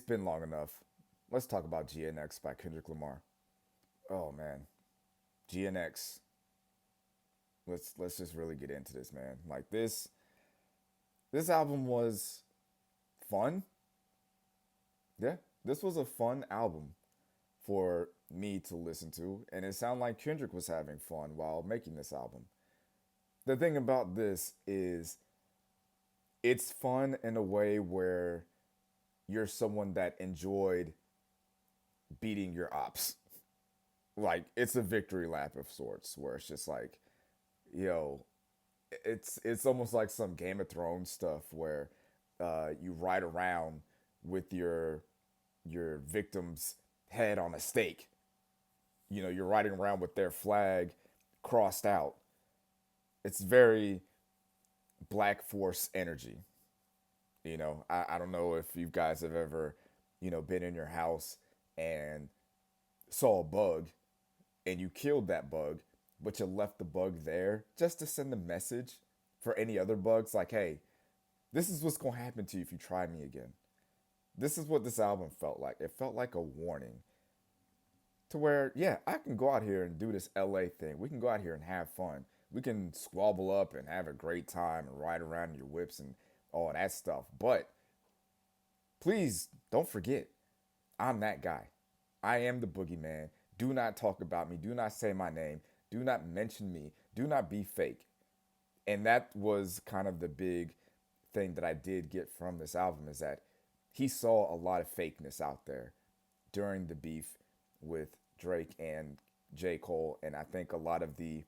been long enough. Let's talk about GNX by Kendrick Lamar. Oh man, GNX. Let's just really get into this, man. Like this album was fun. Yeah, this was a fun album for me to listen to, and it sounded like Kendrick was having fun while making this album. The thing about this is it's fun in a way where you're someone that enjoyed beating your ops. Like it's a victory lap of sorts where it's just like, yo, it's almost like some Game of Thrones stuff where you ride around with your victim's head on a stake. You know, you're riding around with their flag crossed out. It's very Black Force energy. I don't know if you guys have ever, been in your house and saw a bug and you killed that bug, but you left the bug there just to send a message for any other bugs like, hey, this is what's going to happen to you if you try me again. This is what this album felt like. It felt like a warning to where, yeah, I can go out here and do this LA thing. We can go out here and have fun. We can squabble up and have a great time and ride around in your whips and all that stuff. But please don't forget, I'm that guy. I am the boogeyman. Do not talk about me. Do not say my name. Do not mention me. Do not be fake. And that was kind of the big thing that I did get from this album is that he saw a lot of fakeness out there during the beef with Drake and J. Cole. And I think a lot of the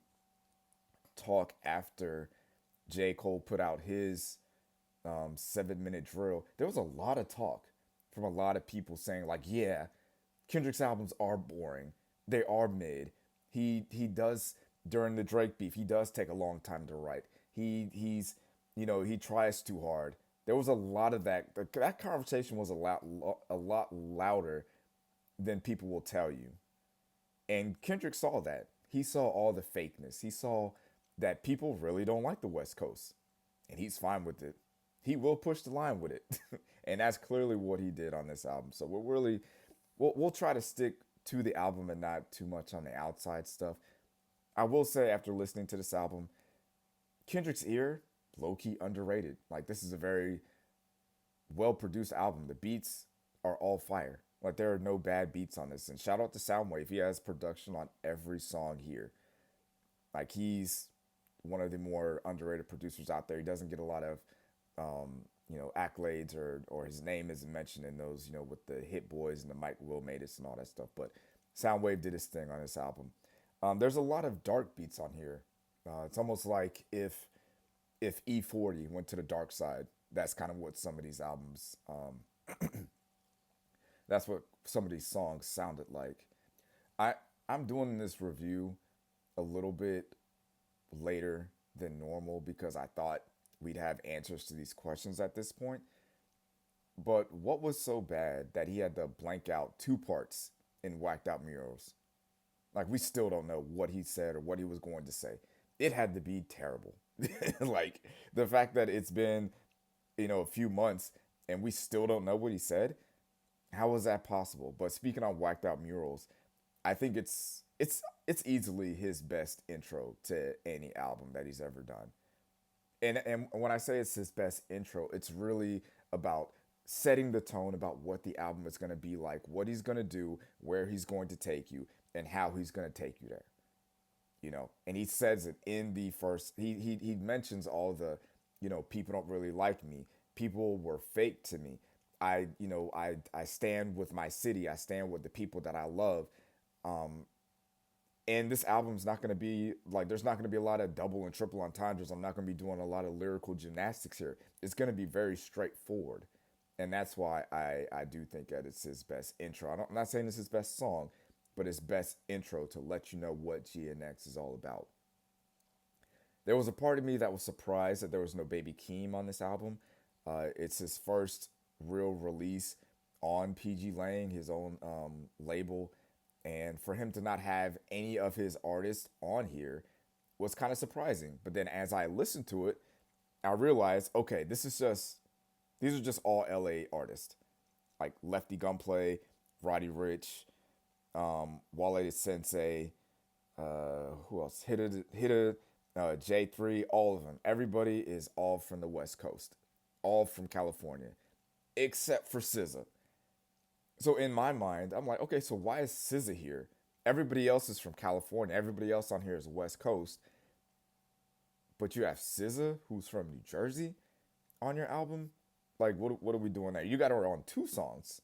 talk after J. Cole put out his 7 minute drill, there was a lot of talk from a lot of people saying, like, yeah, Kendrick's albums are boring. They are mid. He does during the Drake beef. He does take a long time to write. He tries too hard. There was a lot of that. That conversation was a lot louder than people will tell you. And Kendrick saw that. He saw all the fakeness. He saw that people really don't like the West Coast, and he's fine with it. He will push the line with it, and that's clearly what he did on this album. So we'll try to stick to the album and not too much on the outside stuff. I will say after listening to this album, Kendrick's ear low key underrated. Like this is a very well produced album. The beats are all fire. Like there are no bad beats on this. And shout out to Soundwave. He has production on every song here. Like he's one of the more underrated producers out there. He doesn't get a lot of accolades or his name isn't mentioned in those, with the Hit Boys and the Mike Will made it and all that stuff. But Soundwave did his thing on this album. There's a lot of dark beats on here. It's almost like if E40 went to the dark side. That's kind of what some of these albums. That's what some of these songs sounded like. I I'm doing this review a little bit later than normal because I thought we'd have answers to these questions at this point. But what was so bad that he had to blank out two parts in Whacked Out Murals? Like, we still don't know what he said or what he was going to say. It had to be terrible. Like, the fact that it's been, a few months and we still don't know what he said, how is that possible? But speaking on Whacked Out Murals, I think it's easily his best intro to any album that he's ever done. And when I say it's his best intro, it's really about setting the tone about what the album is going to be like, what he's going to do, where he's going to take you, and how he's going to take you there. And he says it in the first. He mentions all the, people don't really like me. People were fake to me. I stand with my city. I stand with the people that I love. Um, and this album's not going to be like there's not going to be a lot of double and triple entendres. I'm not going to be doing a lot of lyrical gymnastics here. It's going to be very straightforward, and that's why I do think that it's his best intro. I'm not saying it's his best song, but his best intro to let you know what GNX is all about. There was a part of me that was surprised that there was no Baby Keem on this album. It's his first real release on PG Lang, his own label, and for him to not have any of his artists on here was kind of surprising. But then as I listened to it, I realized, okay, these are just all LA artists. like Lefty Gunplay, Roddy Rich, Wale Sensei, who else? Hitta, J3, all of them. Everybody is all from the West Coast, all from California, except for SZA. So in my mind, I'm like, okay, so why is SZA here? Everybody else is from California. Everybody else on here is West Coast, but you have SZA, who's from New Jersey, on your album. Like, what are we doing there? You got her on two songs.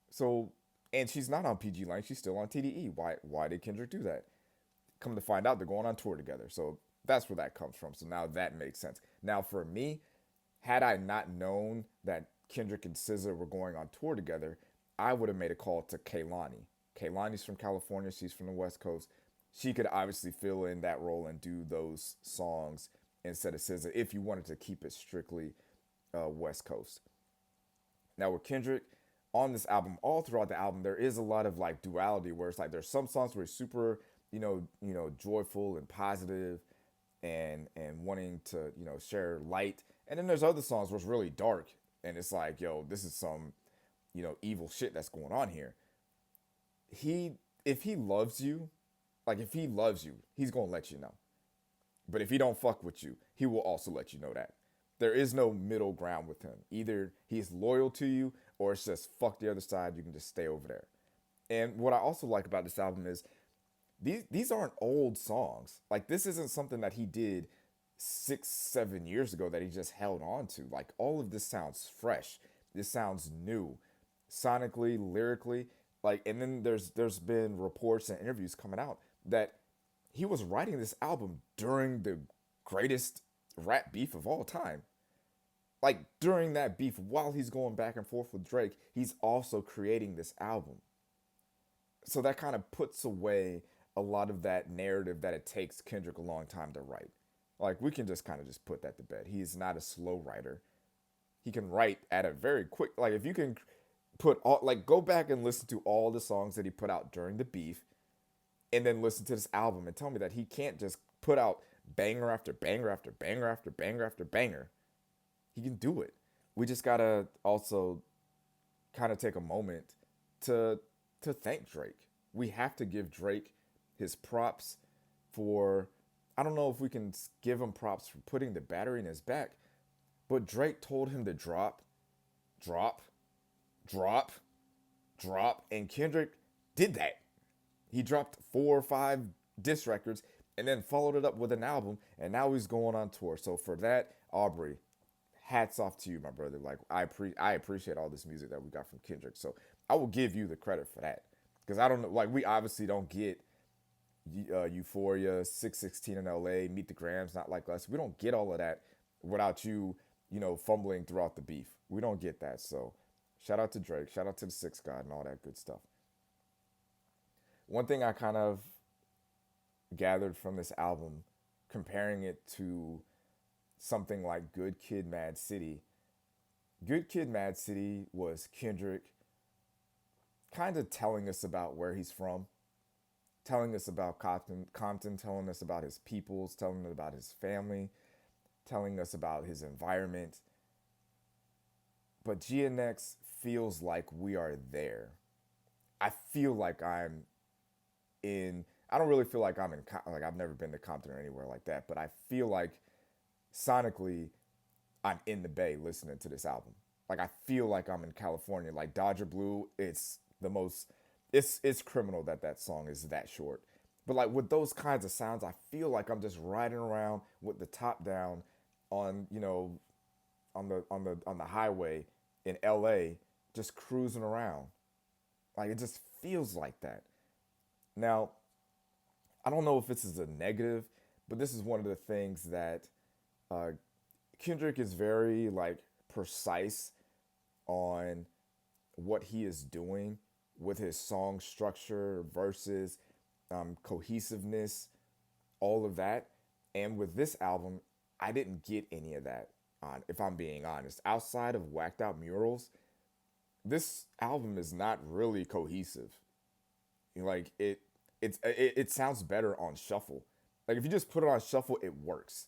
So, and she's not on PG Line. She's still on TDE. Why did Kendrick do that? Come to find out, they're going on tour together. So that's where that comes from. So now that makes sense. Now for me, had I not known that Kendrick and SZA were going on tour together, I would have made a call to Kaylani. Kaylani's from California. She's from the West Coast. She could obviously fill in that role and do those songs instead of SZA if you wanted to keep it strictly West Coast. Now with Kendrick on this album, all throughout the album, there is a lot of like duality where it's like there's some songs where it's super, joyful and positive and wanting to, share light. And then there's other songs where it's really dark and it's like, yo, this is some, evil shit that's going on here. He if he loves you, like if he loves you, he's gonna let you know. But if he don't fuck with you, he will also let you know that. There is no middle ground with him. Either he's loyal to you or it's just fuck the other side, you can just stay over there. And what I also like about this album is these aren't old songs. Like this isn't something that he did 6, 7 years ago that he just held on to. Like all of this sounds fresh. This sounds new, sonically, lyrically. Like, and then there's been reports and interviews coming out that he was writing this album during the greatest rap beef of all time. Like during that beef, while he's going back and forth with Drake, he's also creating this album. So that kind of puts away a lot of that narrative that it takes Kendrick a long time to write. Like we can just kind of just put that to bed. He's not a slow writer. He can write at a very quick, like if you can put all, like go back and listen to all the songs that he put out during the beef and then listen to this album and tell me that he can't just put out banger after banger after banger after banger after banger. He can do it. We just gotta also kind of take a moment to thank Drake. We have to give Drake his props for, I don't know if we can give him props for putting the battery in his back, but Drake told him to drop, drop, drop, drop, and Kendrick did that. He dropped 4 or 5 diss records and then followed it up with an album, and now he's going on tour. So for that, Aubrey, hats off to you, my brother. Like I appreciate all this music that we got from Kendrick. So I will give you the credit for that because I don't know. Like we obviously don't get Euphoria, 616 in LA, Meet the Grams, Not Like Us. We don't get all of that without you, fumbling throughout the beef. We don't get that. So shout out to Drake, shout out to the Six God and all that good stuff. One thing I kind of gathered from this album, comparing it to something like Good Kid, Mad City. Good Kid, Mad City was Kendrick kind of telling us about where he's from, telling us about Compton, telling us about his peoples, telling us about his family, telling us about his environment. But GNX feels like we are there. I feel like I'm in, I don't really feel like I'm in, like I've never been to Compton or anywhere like that, but I feel like sonically I'm in the Bay listening to this album. Like I feel like I'm in California. Like Dodger Blue, it's the most, it's criminal that that song is that short. But like with those kinds of sounds, I feel like I'm just riding around with the top down on, on the highway in LA, just cruising around. Like it just feels like that. Now, I don't know if this is a negative, but this is one of the things that uh, Kendrick is very like precise on what he is doing with his song structure, verses, cohesiveness, all of that. And with this album, I didn't get any of that on, if I'm being honest. Outside of whacked out murals, this album is not really cohesive. Like it sounds better on shuffle. Like if you just put it on shuffle, it works.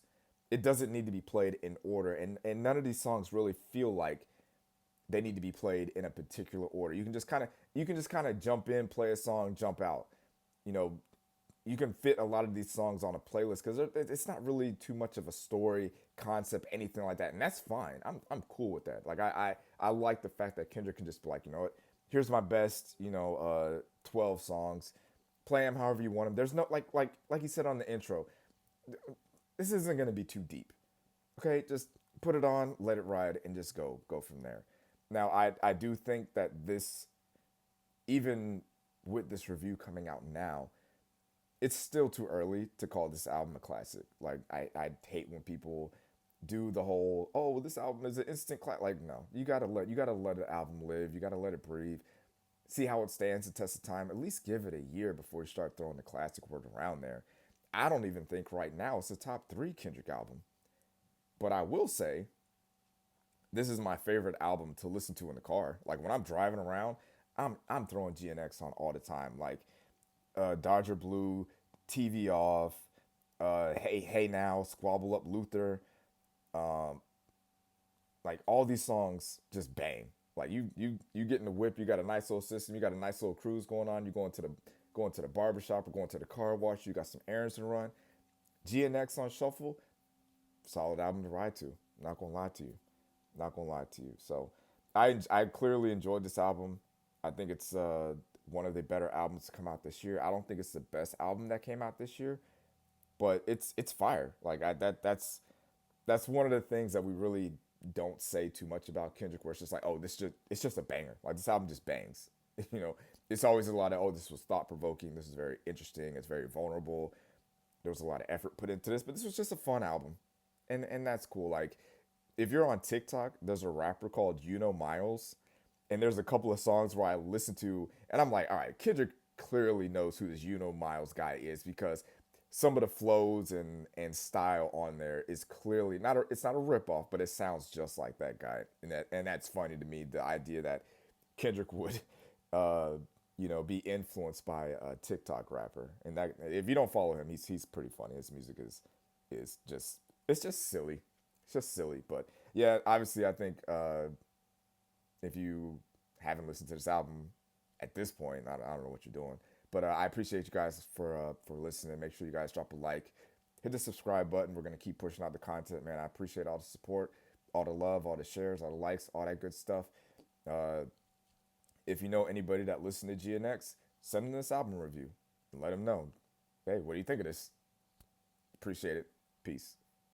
It doesn't need to be played in order, and none of these songs really feel like they need to be played in a particular order. You can just kind of jump in, play a song, jump out. You know, you can fit a lot of these songs on a playlist because it's not really too much of a story concept, anything like that, and that's fine. I'm cool with that. Like I like the fact that Kendrick can just be like, you know what, here's my best, 12 songs, play them however you want them. There's no like he said on the intro, this isn't gonna be too deep. Okay, just put it on, let it ride, and just go from there. Now I do think that this, even with this review coming out now, it's still too early to call this album a classic. Like I hate when people do the whole, oh well, this album is an instant classic. Like no, you gotta let the album live. You gotta let it breathe. See how it stands the test of time. At least give it a year before you start throwing the classic word around there. I don't even think right now it's a top three Kendrick album. But I will say this is my favorite album to listen to in the car. Like when I'm driving around, I'm throwing GNX on all the time. Like Dodger Blue, TV off, Hey Now, Squabble Up Luther, um, like all these songs just bang. Like you get in the whip, you got a nice little system, you got a nice little cruise going on. You going to the barbershop or going to the car wash. You got some errands to run. GNX on shuffle, solid album to ride to. Not gonna lie to you. Not gonna lie to you. So I clearly enjoyed this album. I think it's one of the better albums to come out this year. I don't think it's the best album that came out this year, but it's fire. Like that's one of the things that we really don't say too much about Kendrick, where it's just like, oh, it's just a banger. Like this album just bangs. You know, it's always a lot of, oh, this was thought provoking. This is very interesting. It's very vulnerable. There was a lot of effort put into this, but this was just a fun album, and that's cool. Like if you're on TikTok, there's a rapper called Miles, and there's a couple of songs where I listen to, and I'm like, all right, Kendrick clearly knows who this Miles guy is because some of the flows and style on there is clearly not it's not a ripoff, but it sounds just like that guy, and that's funny to me. The idea that Kendrick would, uh, be influenced by a TikTok rapper, and that if you don't follow him, he's pretty funny. His music is just it's just silly, it's just silly. But yeah, obviously, I think if you haven't listened to this album at this point, I don't know what you're doing. But I appreciate you guys for listening. Make sure you guys drop a like, hit the subscribe button. We're gonna keep pushing out the content, man. I appreciate all the support, all the love, all the shares, all the likes, all that good stuff. Uh, if you know anybody that listened to GNX, send them this album review and let them know. Hey, what do you think of this? Appreciate it. Peace.